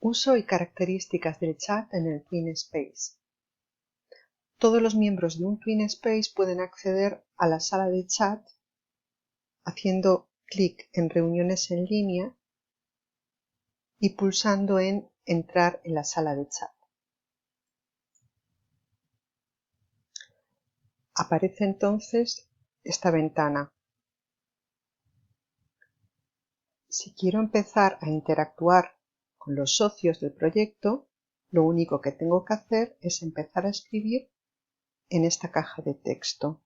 Uso y características del chat en el TwinSpace. Todos los miembros de un TwinSpace pueden acceder a la sala de chat haciendo clic en Reuniones en línea y pulsando en Entrar en la sala de chat. Aparece entonces esta ventana. Si quiero empezar a interactuar con los socios del proyecto, lo único que tengo que hacer es empezar a escribir en esta caja de texto.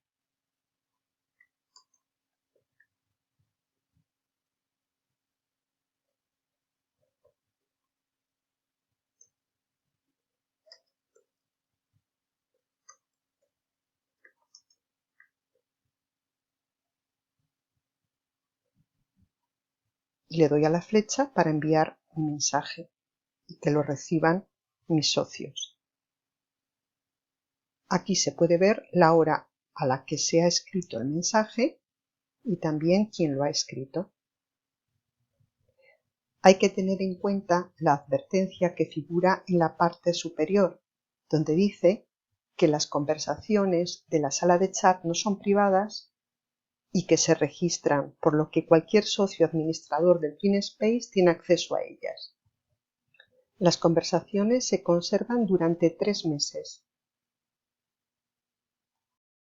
Y le doy a la flecha para enviar un mensaje y que lo reciban mis socios. Aquí se puede ver la hora a la que se ha escrito el mensaje y también quién lo ha escrito. Hay que tener en cuenta la advertencia que figura en la parte superior, donde dice que las conversaciones de la sala de chat no son privadas y que se registran, por lo que cualquier socio administrador del TwinSpace tiene acceso a ellas. Las conversaciones se conservan durante 3 meses